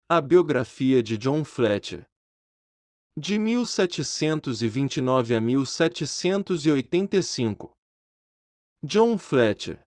A biografia de John Fletcher. De 1729 a 1785. John Fletcher.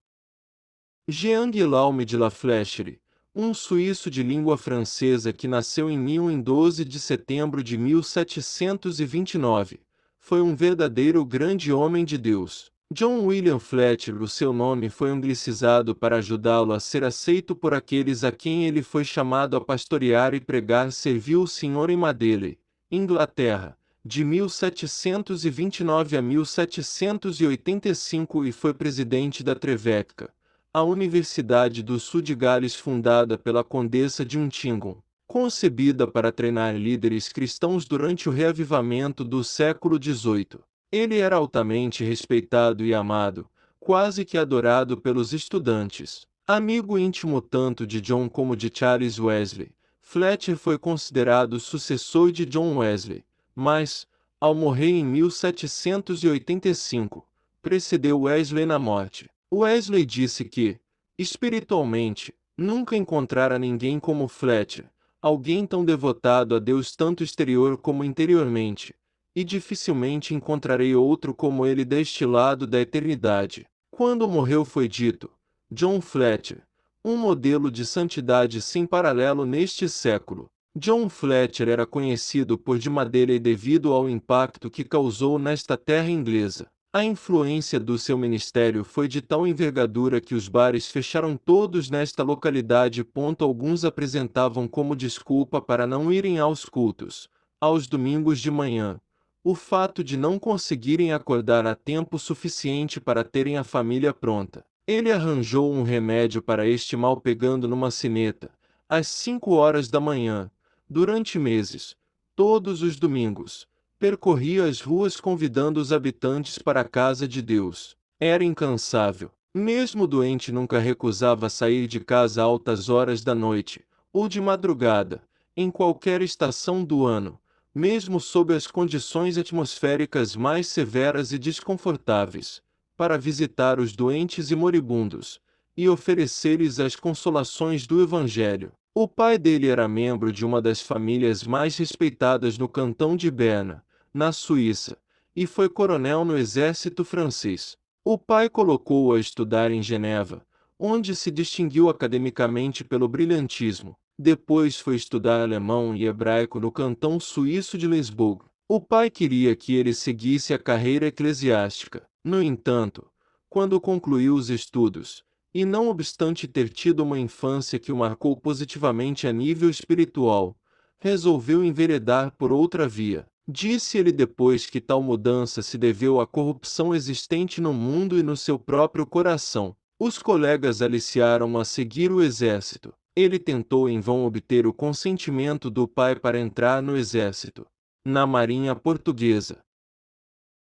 Jean Guillaume de La Fléchère, um suíço de língua francesa que nasceu em Lyon em 12 de setembro de 1729, foi um verdadeiro grande homem de Deus. John William Fletcher, o seu nome foi anglicizado para ajudá-lo a ser aceito por aqueles a quem ele foi chamado a pastorear e pregar. Serviu o Senhor em Madeley, Inglaterra, de 1729 a 1785 e foi presidente da Trevecca, a Universidade do Sul de Gales fundada pela Condessa de Huntingdon, concebida para treinar líderes cristãos durante o reavivamento do século XVIII. Ele era altamente respeitado e amado, quase que adorado pelos estudantes. Amigo íntimo tanto de John como de Charles Wesley, Fletcher foi considerado sucessor de John Wesley, mas, ao morrer em 1785, precedeu Wesley na morte. Wesley disse que, espiritualmente, nunca encontrara ninguém como Fletcher, alguém tão devotado a Deus tanto exterior como interiormente, e dificilmente encontrarei outro como ele deste lado da eternidade. Quando morreu foi dito, John Fletcher, um modelo de santidade sem paralelo neste século. John Fletcher era conhecido por de Madeley devido ao impacto que causou nesta terra inglesa. A influência do seu ministério foi de tal envergadura que os bares fecharam todos nesta localidade. Alguns apresentavam como desculpa para não irem aos cultos, aos domingos de manhã, o fato de não conseguirem acordar a tempo suficiente para terem a família pronta. Ele arranjou um remédio para este mal pegando numa sineta, às 5 horas da manhã, durante meses, todos os domingos, percorria as ruas convidando os habitantes para a casa de Deus. Era incansável. Mesmo doente nunca recusava sair de casa a altas horas da noite, ou de madrugada, em qualquer estação do ano, mesmo sob as condições atmosféricas mais severas e desconfortáveis, para visitar os doentes e moribundos, e oferecer-lhes as consolações do Evangelho. O pai dele era membro de uma das famílias mais respeitadas no cantão de Berna, na Suíça, e foi coronel no exército francês. O pai colocou-o a estudar em Geneva, onde se distinguiu academicamente pelo brilhantismo. Depois foi estudar alemão e hebraico no cantão suíço de Lisboa. O pai queria que ele seguisse a carreira eclesiástica. No entanto, quando concluiu os estudos, e não obstante ter tido uma infância que o marcou positivamente a nível espiritual, resolveu enveredar por outra via. Disse ele depois que tal mudança se deveu à corrupção existente no mundo e no seu próprio coração. Os colegas aliciaram-o a seguir o exército. Ele tentou em vão obter o consentimento do pai para entrar no exército, na Marinha Portuguesa.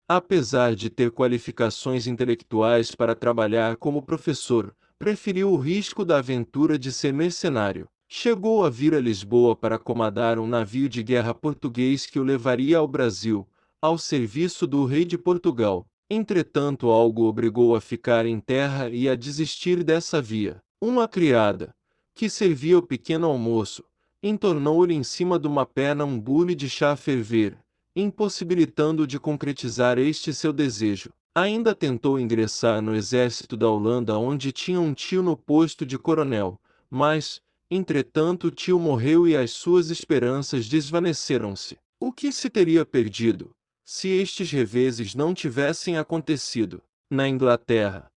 Apesar de ter qualificações intelectuais para trabalhar como professor, preferiu o risco da aventura de ser mercenário. Chegou a vir a Lisboa para comandar um navio de guerra português que o levaria ao Brasil, ao serviço do rei de Portugal. Entretanto, algo o obrigou a ficar em terra e a desistir dessa via. Uma criada, que servia o pequeno almoço, entornou-lhe em cima de uma perna um bule de chá a ferver, impossibilitando-o de concretizar este seu desejo. Ainda tentou ingressar no exército da Holanda, onde tinha um tio no posto de coronel, mas, entretanto, o tio morreu e as suas esperanças desvaneceram-se. O que se teria perdido, se estes reveses não tivessem acontecido? Na Inglaterra,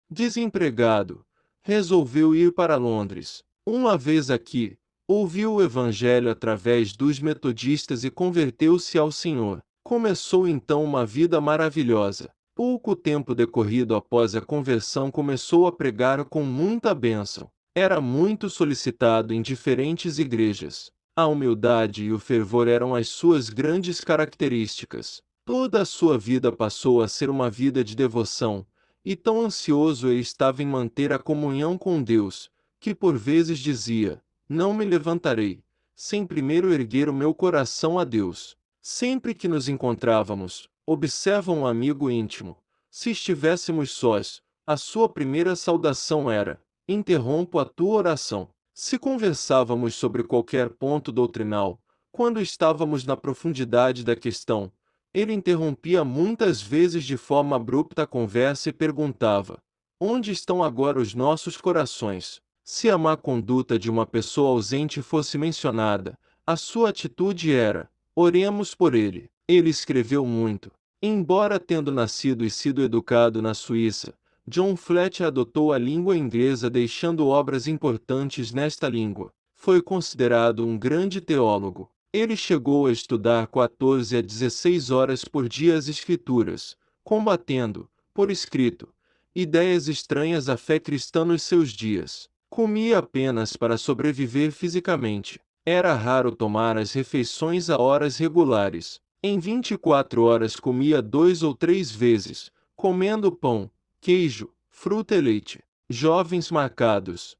desempregado, resolveu ir para Londres. Uma vez aqui, ouviu o Evangelho através dos metodistas e converteu-se ao Senhor. Começou então uma vida maravilhosa. Pouco tempo decorrido após a conversão começou a pregar com muita bênção. Era muito solicitado em diferentes igrejas. A humildade e o fervor eram as suas grandes características. Toda a sua vida passou a ser uma vida de devoção, e tão ansioso ele estava em manter a comunhão com Deus, que por vezes dizia: não me levantarei, sem primeiro erguer o meu coração a Deus. Sempre que nos encontrávamos, observa um amigo íntimo, se estivéssemos sós, a sua primeira saudação era: interrompo a tua oração. Se conversávamos sobre qualquer ponto doutrinal, quando estávamos na profundidade da questão, ele interrompia muitas vezes de forma abrupta a conversa e perguntava: onde estão agora os nossos corações? Se a má conduta de uma pessoa ausente fosse mencionada, a sua atitude era: oremos por ele. Ele escreveu muito. Embora tendo nascido e sido educado na Suíça, John Fletcher adotou a língua inglesa deixando obras importantes nesta língua. Foi considerado um grande teólogo. Ele chegou a estudar 14 a 16 horas por dia as Escrituras, combatendo, por escrito, ideias estranhas à fé cristã nos seus dias. Comia apenas para sobreviver fisicamente. Era raro tomar as refeições a horas regulares. Em 24 horas comia 2 ou 3 vezes, comendo pão, queijo, fruta e leite. Jovens marcados.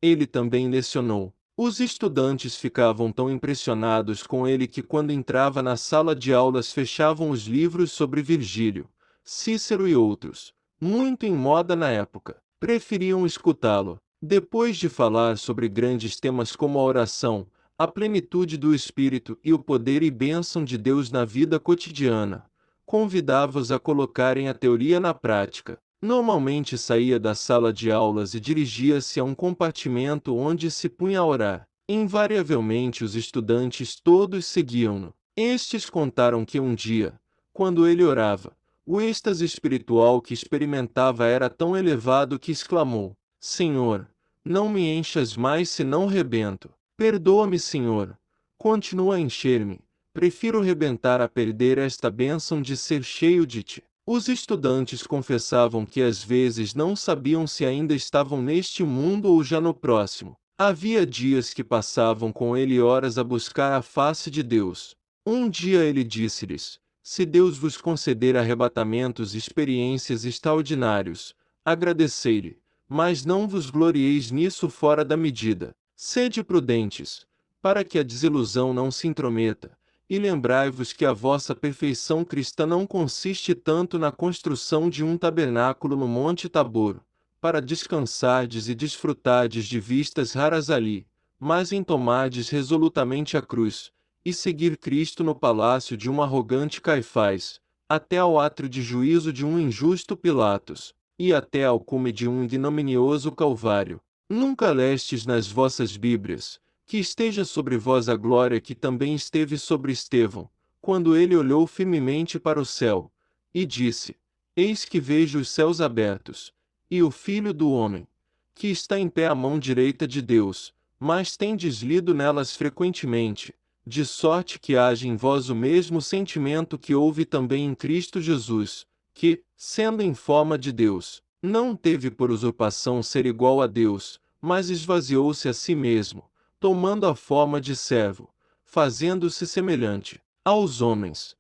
Ele também lecionou. Os estudantes ficavam tão impressionados com ele que quando entrava na sala de aulas fechavam os livros sobre Virgílio, Cícero e outros, muito em moda na época. Preferiam escutá-lo. Depois de falar sobre grandes temas como a oração, a plenitude do Espírito e o poder e bênção de Deus na vida cotidiana, convidava-os a colocarem a teoria na prática. Normalmente saía da sala de aulas e dirigia-se a um compartimento onde se punha a orar. Invariavelmente os estudantes todos seguiam-no. Estes contaram que um dia, quando ele orava, o êxtase espiritual que experimentava era tão elevado que exclamou: Senhor, não me enchas mais senão rebento. Perdoa-me, Senhor. Continua a encher-me. Prefiro rebentar a perder esta bênção de ser cheio de ti. Os estudantes confessavam que às vezes não sabiam se ainda estavam neste mundo ou já no próximo. Havia dias que passavam com ele horas a buscar a face de Deus. Um dia ele disse-lhes: se Deus vos conceder arrebatamentos e experiências extraordinários, agradecei-lhe, mas não vos glorieis nisso fora da medida. Sede prudentes, para que a desilusão não se intrometa, e lembrai-vos que a vossa perfeição cristã não consiste tanto na construção de um tabernáculo no Monte Tabor, para descansardes e desfrutardes de vistas raras ali, mas em tomardes resolutamente a cruz, e seguir Cristo no palácio de um arrogante Caifás, até ao átrio de juízo de um injusto Pilatos, e até ao cume de um ignominioso Calvário. Nunca lestes nas vossas Bíblias, que esteja sobre vós a glória que também esteve sobre Estevão, quando ele olhou firmemente para o céu, e disse: eis que vejo os céus abertos, e o Filho do Homem, que está em pé à mão direita de Deus, mas tendes lido nelas frequentemente, de sorte que haja em vós o mesmo sentimento que houve também em Cristo Jesus, que, sendo em forma de Deus, não teve por usurpação ser igual a Deus, mas esvaziou-se a si mesmo, tomando a forma de servo, fazendo-se semelhante aos homens.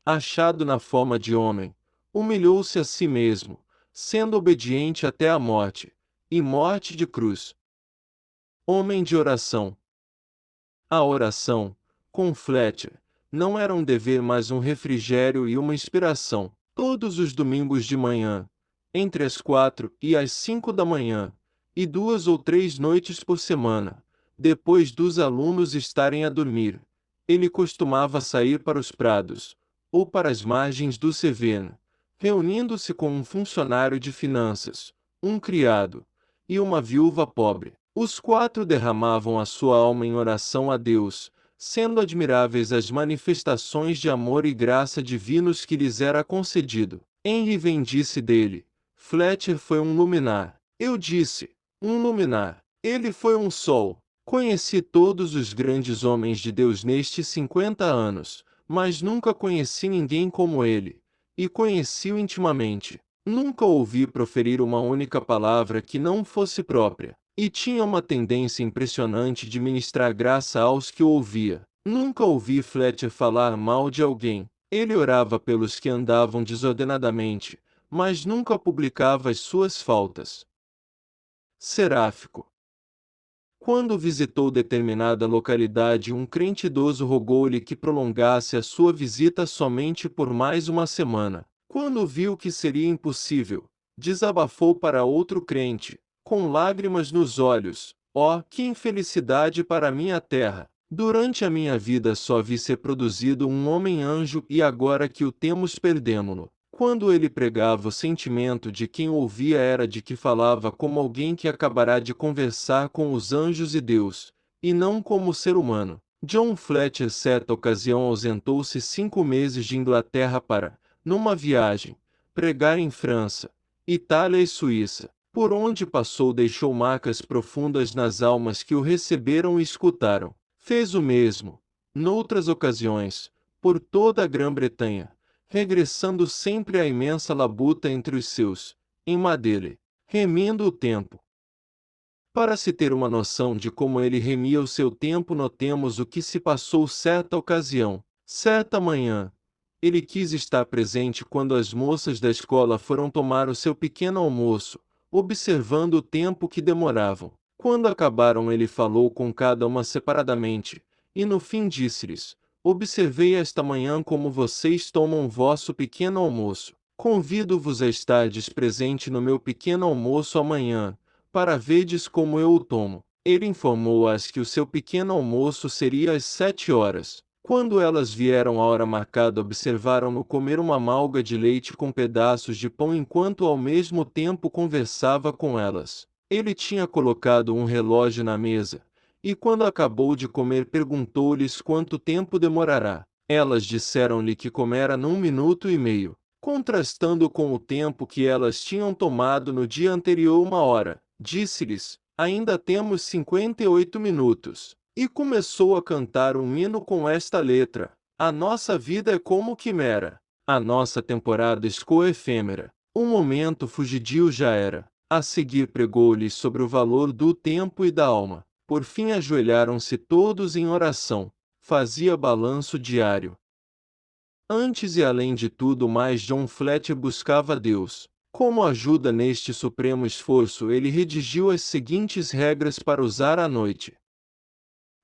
Achado na forma de homem, humilhou-se a si mesmo, sendo obediente até a morte, e morte de cruz. Homem de oração. A oração, com Fletcher, não era um dever mas um refrigério e uma inspiração. Todos os domingos de manhã, entre as 4 e as 5 da manhã, e 2 ou 3 noites por semana, depois dos alunos estarem a dormir, ele costumava sair para os prados, ou para as margens do Severn, reunindo-se com um funcionário de finanças, um criado, e uma viúva pobre. Os 4 derramavam a sua alma em oração a Deus, sendo admiráveis as manifestações de amor e graça divinos que lhes era concedido. Henry Vane disse dele: Fletcher foi um luminar. Eu disse: um luminar. Ele foi um sol. Conheci todos os grandes homens de Deus nestes 50 anos, mas nunca conheci ninguém como ele. E conheci-o intimamente. Nunca ouvi proferir uma única palavra que não fosse própria. E tinha uma tendência impressionante de ministrar graça aos que o ouvia. Nunca ouvi Fletcher falar mal de alguém. Ele orava pelos que andavam desordenadamente, mas nunca publicava as suas faltas. Seráfico. Quando visitou determinada localidade, um crente idoso rogou-lhe que prolongasse a sua visita somente por mais uma semana. Quando viu que seria impossível, desabafou para outro crente, com lágrimas nos olhos: Oh, que infelicidade para minha terra! Durante a minha vida só vi ser produzido um homem-anjo e agora que o temos perdemo-lo. Quando ele pregava, o sentimento de quem o ouvia era de que falava como alguém que acabará de conversar com os anjos e Deus, e não como ser humano. John Fletcher certa ocasião ausentou-se 5 meses de Inglaterra para, numa viagem, pregar em França, Itália e Suíça. Por onde passou deixou marcas profundas nas almas que o receberam e escutaram. Fez o mesmo, noutras ocasiões, por toda a Grã-Bretanha, regressando sempre à imensa labuta entre os seus, em Madeira, remindo o tempo. Para se ter uma noção de como ele remia o seu tempo, notemos o que se passou certa ocasião, certa manhã. Ele quis estar presente quando as moças da escola foram tomar o seu pequeno almoço, observando o tempo que demoravam. Quando acabaram, ele falou com cada uma separadamente, e no fim disse-lhes: observei esta manhã como vocês tomam vosso pequeno almoço. Convido-vos a estardes presente no meu pequeno almoço amanhã, para verdes como eu o tomo. Ele informou-as que o seu pequeno almoço seria às 7 horas. Quando elas vieram à hora marcada, observaram-no comer uma malga de leite com pedaços de pão enquanto ao mesmo tempo conversava com elas. Ele tinha colocado um relógio na mesa, e quando acabou de comer perguntou-lhes quanto tempo demorará. Elas disseram-lhe que comera num minuto e meio, contrastando com o tempo que elas tinham tomado no dia anterior 1 hora. Disse-lhes: ainda temos 58 minutos. E começou a cantar um hino com esta letra: a nossa vida é como quimera, a nossa temporada escoa efêmera. Um momento fugidio já era. A seguir pregou-lhes sobre o valor do tempo e da alma. Por fim ajoelharam-se todos em oração. Fazia balanço diário. Antes e além de tudo mais, John Fletcher buscava Deus. Como ajuda neste supremo esforço, ele redigiu as seguintes regras para usar à noite.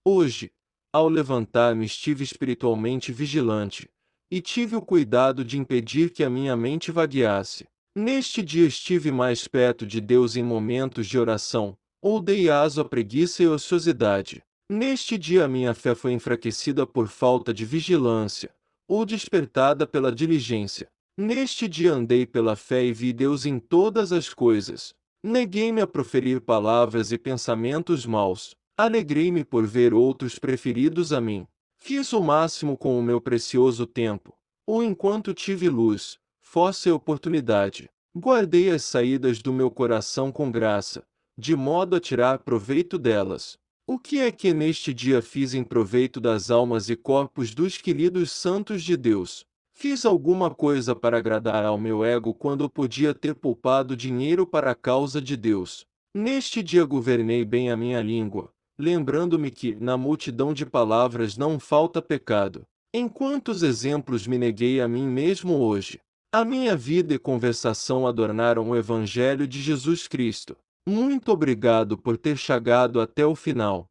Hoje, ao levantar-me, estive espiritualmente vigilante, e tive o cuidado de impedir que a minha mente vagueasse. Neste dia estive mais perto de Deus em momentos de oração, ou dei aso à preguiça e ociosidade. Neste dia a minha fé foi enfraquecida por falta de vigilância, ou despertada pela diligência. Neste dia andei pela fé e vi Deus em todas as coisas. Neguei-me a proferir palavras e pensamentos maus. Alegrei-me por ver outros preferidos a mim. Fiz o máximo com o meu precioso tempo, ou enquanto tive luz, força e oportunidade. Guardei as saídas do meu coração com graça, de modo a tirar proveito delas. O que é que neste dia fiz em proveito das almas e corpos dos queridos santos de Deus? Fiz alguma coisa para agradar ao meu ego quando podia ter poupado dinheiro para a causa de Deus? Neste dia governei bem a minha língua, lembrando-me que, na multidão de palavras não falta pecado. Em quantos exemplos me neguei a mim mesmo hoje? A minha vida e conversação adornaram o Evangelho de Jesus Cristo. Muito obrigado por ter chegado até o final.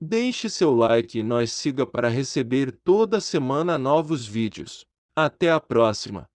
Deixe seu like e nos siga para receber toda semana novos vídeos. Até a próxima!